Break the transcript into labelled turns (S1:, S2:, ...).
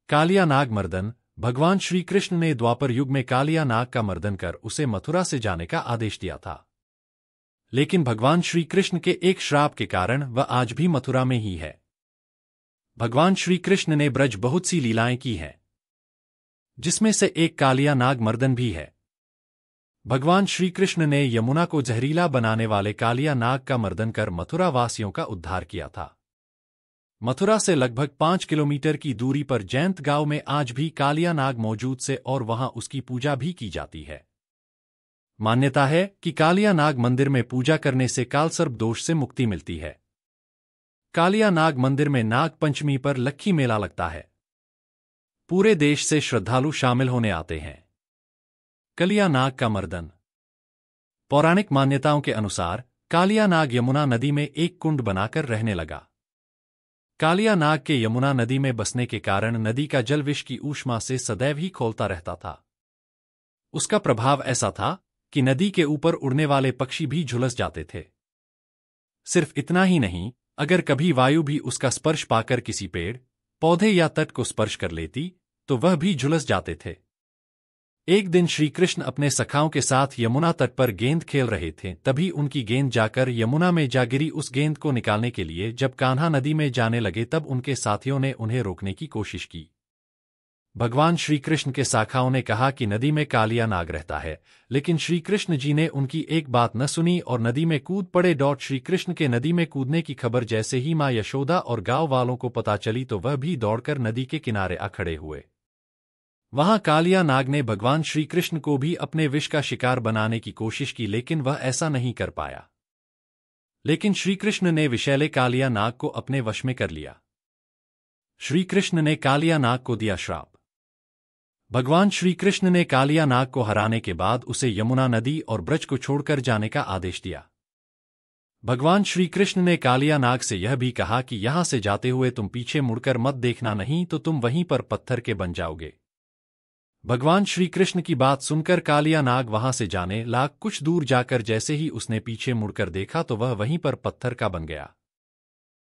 S1: कालिया नाग मर्दन। भगवान श्री कृष्ण ने द्वापर युग में कालिया नाग का मर्दन कर उसे मथुरा से जाने का आदेश दिया था। लेकिन भगवान श्री कृष्ण के एक श्राप के कारण वह आज भी मथुरा में ही है। भगवान श्री कृष्ण ने ब्रज बहुत सी लीलाएं की हैं, जिसमें से एक कालिया नाग मर्दन भी है। भगवान श्री कृष्ण ने यमुना को जहरीला बनाने वाले कालिया नाग का मर्दन कर मथुरा वासियों का उद्धार किया था। मथुरा से लगभग 5 किलोमीटर की दूरी पर जैंत गांव में आज भी कालिया नाग मौजूद से और वहां उसकी पूजा भी की जाती है। मान्यता है कि कालिया नाग मंदिर में पूजा करने से कालसर्प दोष से मुक्ति मिलती है। कालिया नाग मंदिर में नाग पंचमी पर लक्खी मेला लगता है। पूरे देश से श्रद्धालु शामिल होने आते हैं। कालिया नाग का मर्दन। पौराणिक मान्यताओं के अनुसार कालिया नाग यमुना नदी में एक कुंड बनाकर रहने लगा। कालिया नाग के यमुना नदी में बसने के कारण नदी का जल विष की ऊष्मा से सदैव ही खौलता रहता था। उसका प्रभाव ऐसा था कि नदी के ऊपर उड़ने वाले पक्षी भी झुलस जाते थे। सिर्फ इतना ही नहीं, अगर कभी वायु भी उसका स्पर्श पाकर किसी पेड़, पौधे या तट को स्पर्श कर लेती तो वह भी झुलस जाते थे। एक दिन श्री कृष्ण अपने सखाओं के साथ यमुना तट पर गेंद खेल रहे थे, तभी उनकी गेंद जाकर यमुना में जा गिरी। उस गेंद को निकालने के लिए जब कान्हा नदी में जाने लगे तब उनके साथियों ने उन्हें रोकने की कोशिश की। भगवान श्री कृष्ण के सखाओं ने कहा कि नदी में कालिया नाग रहता है, लेकिन श्री कृष्ण जी ने उनकी एक बात न सुनी और नदी में कूद पड़े। श्री कृष्ण के नदी में कूदने की खबर जैसे ही मां यशोदा और गांव वालों को पता चली तो वह भी दौड़कर नदी के किनारे आ खड़े हुए। वहां कालिया नाग ने भगवान श्री कृष्ण को भी अपने विष का शिकार बनाने की कोशिश की, लेकिन वह ऐसा नहीं कर पाया। लेकिन श्री कृष्ण ने विषैले कालिया नाग को अपने वश में कर लिया। श्री कृष्ण ने कालिया नाग को दिया श्राप। भगवान श्री कृष्ण ने कालिया नाग को हराने के बाद उसे यमुना नदी और ब्रज को छोड़कर जाने का आदेश दिया। भगवान श्री कृष्ण ने कालिया नाग से यह भी कहा कि यहां से जाते हुए तुम पीछे मुड़कर मत देखना, नहीं तो तुम वहीं पर पत्थर के बन जाओगे। भगवान श्री कृष्ण की बात सुनकर कालिया नाग वहां से जाने लगा। कुछ दूर जाकर जैसे ही उसने पीछे मुड़कर देखा तो वह वहीं पर पत्थर का बन गया।